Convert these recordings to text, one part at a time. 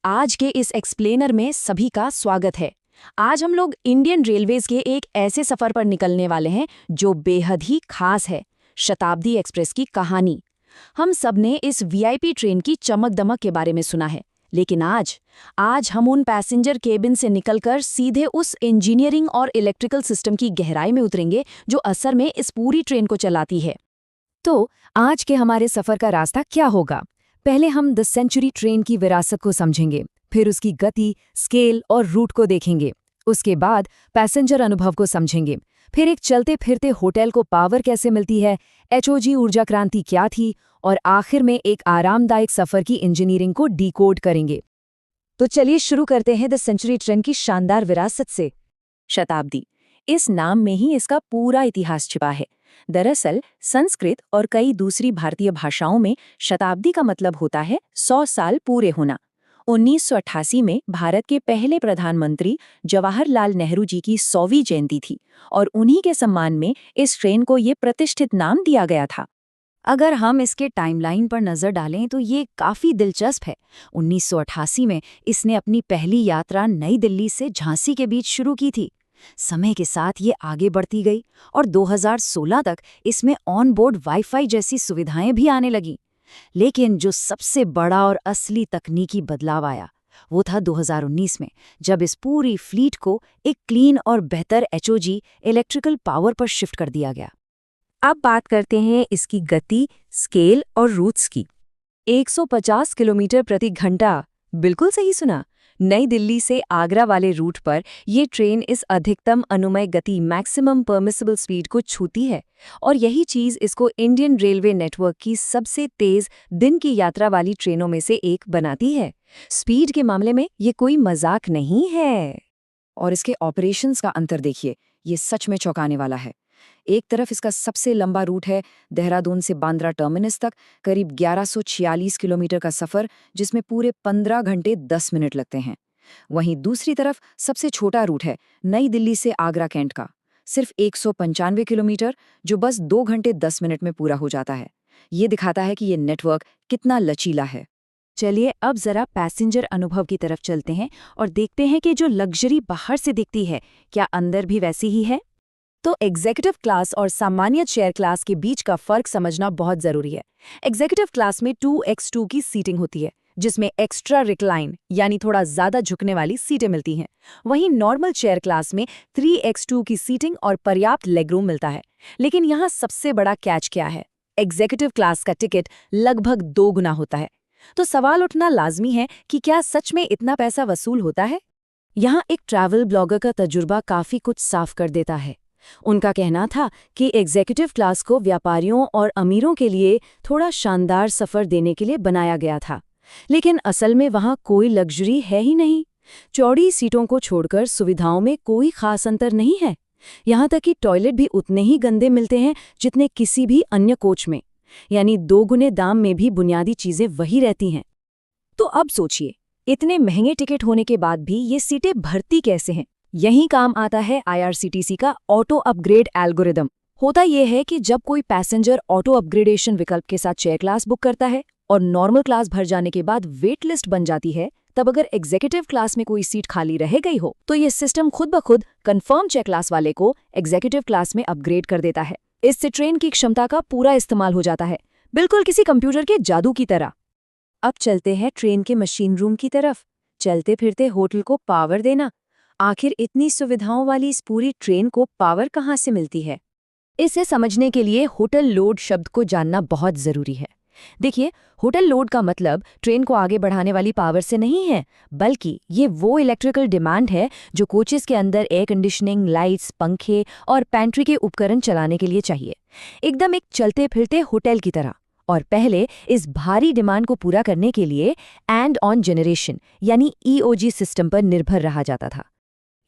आज के इस एक्सप्लेनर में सभी का स्वागत है। आज हम लोग इंडियन रेलवेज के एक ऐसे सफर पर निकलने वाले हैं जो बेहद ही खास है, शताब्दी एक्सप्रेस की कहानी। हम सब ने इस वीआईपी ट्रेन की चमक दमक के बारे में सुना है, लेकिन आज हम उन पैसेंजर केबिन से निकलकर सीधे उस इंजीनियरिंग और इलेक्ट्रिकल सिस्टम की गहराई में उतरेंगे जो असल में इस पूरी ट्रेन को चलाती है। तो आज के हमारे सफर का रास्ता क्या होगा? पहले हम द सेंचुरी ट्रेन की विरासत को समझेंगे, फिर उसकी गति, स्केल और रूट को देखेंगे। उसके बाद पैसेंजर अनुभव को समझेंगे, फिर एक चलते फिरते होटल को पावर कैसे मिलती है, एचओजी ऊर्जा क्रांति क्या थी, और आखिर में एक आरामदायक सफर की इंजीनियरिंग को डिकोड करेंगे। तो चलिए शुरू करते हैं द सेंचुरी ट्रेन की शानदार विरासत से। शताब्दी, इस नाम में ही इसका पूरा इतिहास छिपा है। दरअसल संस्कृत और कई दूसरी भारतीय भाषाओं में शताब्दी का मतलब होता है 100 साल पूरे होना। 1988 में भारत के पहले प्रधानमंत्री जवाहरलाल नेहरू जी की 100वीं जयंती थी और उन्हीं के सम्मान में इस ट्रेन को ये प्रतिष्ठित नाम दिया गया था। अगर हम इसके टाइमलाइन पर नजर डालें तो ये काफी दिलचस्प है। 1988 में इसने अपनी पहली यात्रा नई दिल्ली से झांसी के बीच शुरू की थी। समय के साथ ये आगे बढ़ती गई और 2016 तक इसमें ऑन बोर्ड वाईफाई जैसी सुविधाएं भी आने लगी। लेकिन जो सबसे बड़ा और असली तकनीकी बदलाव आया वो था 2019 में, जब इस पूरी फ्लीट को एक क्लीन और बेहतर एचओजी इलेक्ट्रिकल पावर पर शिफ्ट कर दिया गया। अब बात करते हैं इसकी गति, स्केल और रूट्स की। 150 किलोमीटर प्रति घंटा, बिल्कुल सही सुना। नई दिल्ली से आगरा वाले रूट पर ये ट्रेन इस अधिकतम अनुमेय गति मैक्सिमम परमिसिबल स्पीड को छूती है और यही चीज़ इसको इंडियन रेलवे नेटवर्क की सबसे तेज़ दिन की यात्रा वाली ट्रेनों में से एक बनाती है। स्पीड के मामले में ये कोई मजाक नहीं है। और इसके ऑपरेशंस का अंतर देखिए, ये सच में चौंकाने वाला है। एक तरफ इसका सबसे लंबा रूट है देहरादून से बांद्रा टर्मिनस तक, करीब 1146 किलोमीटर का सफ़र जिसमें पूरे 15 घंटे 10 मिनट लगते हैं। वहीं दूसरी तरफ सबसे छोटा रूट है नई दिल्ली से आगरा कैंट का, सिर्फ 195 किलोमीटर, जो बस 2 घंटे 10 मिनट में पूरा हो जाता है। ये दिखाता है कि ये नेटवर्क कितना लचीला है। चलिए अब जरा पैसेंजर अनुभव की तरफ चलते हैं और देखते हैं कि जो लग्जरी बाहर से दिखती है क्या अंदर भी वैसी ही है। तो एग्जीक्यूटिव क्लास और सामान्य चेयर क्लास के बीच का फर्क समझना बहुत जरूरी है। एग्जीक्यूटिव क्लास में 2x2 की सीटिंग होती है, जिसमें एक्स्ट्रा रिक्लाइन यानी थोड़ा ज्यादा झुकने वाली सीटें मिलती हैं। वहीं नॉर्मल चेयर क्लास में 3x2 की सीटिंग और पर्याप्त लेगरूम मिलता है। लेकिन यहाँ सबसे बड़ा कैच क्या है? एग्जीक्यूटिव क्लास का टिकट लगभग 2 गुना होता है। तो सवाल उठना लाजमी है कि क्या सच में इतना पैसा वसूल होता है? यहाँ एक ट्रैवल ब्लॉगर का तजुर्बा काफी कुछ साफ कर देता है। उनका कहना था कि एग्जीक्यूटिव क्लास को व्यापारियों और अमीरों के लिए थोड़ा शानदार सफ़र देने के लिए बनाया गया था, लेकिन असल में वहाँ कोई लग्जरी है ही नहीं। चौड़ी सीटों को छोड़कर सुविधाओं में कोई खास अंतर नहीं है। यहाँ तक कि टॉयलेट भी उतने ही गंदे मिलते हैं जितने किसी भी अन्य कोच में, यानी 2 गुने दाम में भी बुनियादी चीज़ें वही रहती हैं। तो अब सोचिए, इतने महंगे टिकट होने के बाद भी ये सीटें भरती कैसे हैं? यही काम आता है आईआरसीटीसी का ऑटो अपग्रेड एल्गोरिदम। होता यह है कि जब कोई पैसेंजर ऑटो अपग्रेडेशन विकल्प के साथ चेयर क्लास बुक करता है और नॉर्मल क्लास भर जाने के बाद वेट लिस्ट बन जाती है, तब अगर एग्जीक्यूटिव क्लास में कोई सीट खाली रह गई हो तो ये सिस्टम खुद ब खुद कंफर्म चेयर क्लास वाले को एग्जीक्यूटिव क्लास में अपग्रेड कर देता है। इससे ट्रेन की क्षमता का पूरा इस्तेमाल हो जाता है, बिल्कुल किसी कंप्यूटर के जादू की तरह। अब चलते हैं ट्रेन के मशीन रूम की तरफ। चलते फिरते होटल को पावर देना, आखिर इतनी सुविधाओं वाली इस पूरी ट्रेन को पावर कहाँ से मिलती है? इसे समझने के लिए होटल लोड शब्द को जानना बहुत जरूरी है। देखिए, होटल लोड का मतलब ट्रेन को आगे बढ़ाने वाली पावर से नहीं है, बल्कि ये वो इलेक्ट्रिकल डिमांड है जो कोचेस के अंदर एयर कंडीशनिंग, लाइट्स, पंखे और पैंट्री के उपकरण चलाने के लिए चाहिए, एकदम एक चलते फिरते होटल की तरह। और पहले इस भारी डिमांड को पूरा करने के लिए एंड ऑन जनरेशन यानी ईओजी सिस्टम पर निर्भर रहा जाता था।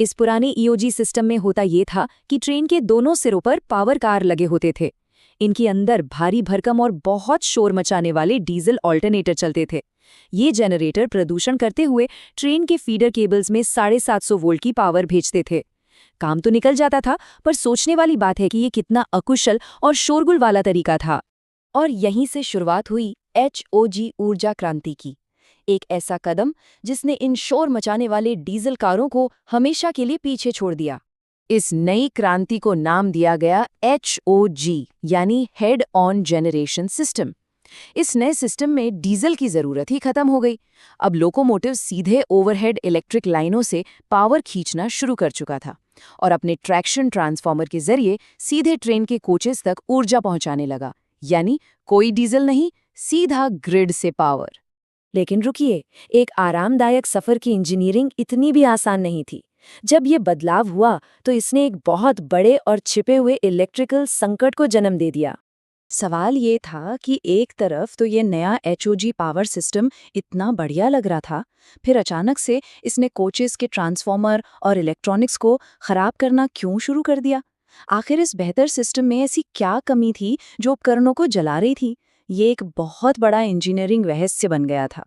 इस पुराने ईओजी सिस्टम में होता ये था कि ट्रेन के दोनों सिरों पर पावर कार लगे होते थे। इनके अंदर भारी भरकम और बहुत शोर मचाने वाले डीजल ऑल्टरनेटर चलते थे। ये जनरेटर प्रदूषण करते हुए ट्रेन के फीडर केबल्स में 750 वोल्ट की पावर भेजते थे। काम तो निकल जाता था, पर सोचने वाली बात है कि ये कितना अकुशल और शोरगुल वाला तरीका था। और यहीं से शुरुआत हुई एचओजी ऊर्जा क्रांति की। एक ऐसा कदम जिसने इन शोर मचाने वाले डीजल कारों को हमेशा के लिए पीछे छोड़ दिया। इस नई क्रांति को नाम दिया गया HOG यानी हेड ऑन जनरेशन सिस्टम। इस नए सिस्टम में डीजल की जरूरत ही खत्म हो गई। अब लोकोमोटिव सीधे ओवरहेड इलेक्ट्रिक लाइनों से पावर खींचना शुरू कर चुका था और अपने ट्रैक्शन ट्रांसफार्मर के जरिए सीधे ट्रेन के कोचेस तक ऊर्जा पहुंचाने लगा। यानी कोई डीजल नहीं, सीधा ग्रिड से पावर। लेकिन रुकिए, एक आरामदायक सफर की इंजीनियरिंग इतनी भी आसान नहीं थी। जब ये बदलाव हुआ तो इसने एक बहुत बड़े और छिपे हुए इलेक्ट्रिकल संकट को जन्म दे दिया। सवाल ये था कि एक तरफ तो ये नया HOG पावर सिस्टम इतना बढ़िया लग रहा था, फिर अचानक से इसने कोचेस के ट्रांसफार्मर और इलेक्ट्रॉनिक्स को खराब करना क्यों शुरू कर दिया? आखिर इस बेहतर सिस्टम में ऐसी क्या कमी थी जो उपकरणों को जला रही थी? ये एक बहुत बड़ा इंजीनियरिंग रहस्य बन गया था।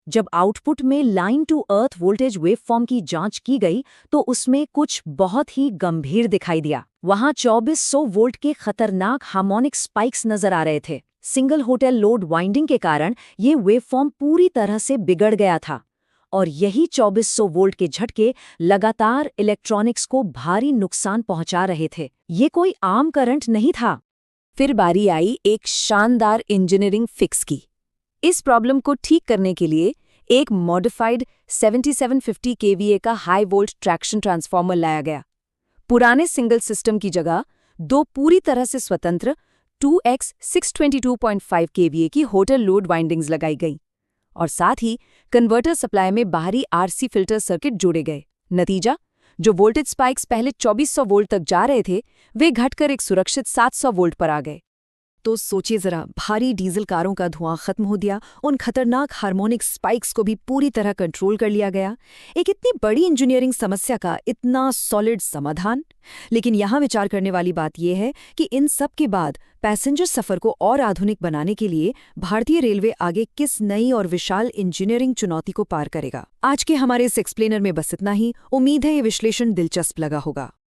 जब आउटपुट में line to earth voltage waveform की जांच की गई तो उसमें कुछ बहुत ही गंभीर दिखाई दिया। वहां 2400 वोल्ट के खतरनाक हार्मोनिक स्पाइक्स नजर आ रहे थे। सिंगल होटल लोड वाइंडिंग के कारण ये वेवफॉर्म पूरी तरह से बिगड़ गया था और यही 2400 वोल्ट के झटके लगातार इलेक्ट्रॉनिक्स को भारी नुकसान पहुंचा रहे थे। ये कोई आम करंट नहीं था। फिर बारी आई एक शानदार इंजीनियरिंग फिक्स की। इस प्रॉब्लम को ठीक करने के लिए एक मॉडिफाइड 7750 kVA का हाई वोल्ट ट्रैक्शन ट्रांसफार्मर लाया गया। पुराने सिंगल सिस्टम की जगह दो पूरी तरह से स्वतंत्र 2x 622.5 kVA की होटल लोड वाइंडिंग्स लगाई गई और साथ ही कन्वर्टर सप्लाई में बाहरी RC फिल्टर सर्किट जोड़े गए। नतीजा, जो वोल्टेज स्पाइक्स पहले 2400 वोल्ट तक जा रहे थे, वे घटकर एक सुरक्षित 700 वोल्ट पर आ गए। तो सोचिए जरा, भारी डीजल कारों का धुआं खत्म हो दिया, उन खतरनाक हार्मोनिक स्पाइक्स को भी पूरी तरह कंट्रोल कर लिया गया। एक इतनी बड़ी इंजीनियरिंग समस्या का इतना सॉलिड समाधान। लेकिन यहाँ विचार करने वाली बात यह है कि इन सब के बाद पैसेंजर सफर को और आधुनिक बनाने के लिए भारतीय रेलवे आगे किस नई और विशाल इंजीनियरिंग चुनौती को पार करेगा। आज के हमारे इस एक्सप्लेनर में बस इतना ही। उम्मीद है ये विश्लेषण दिलचस्प लगा होगा।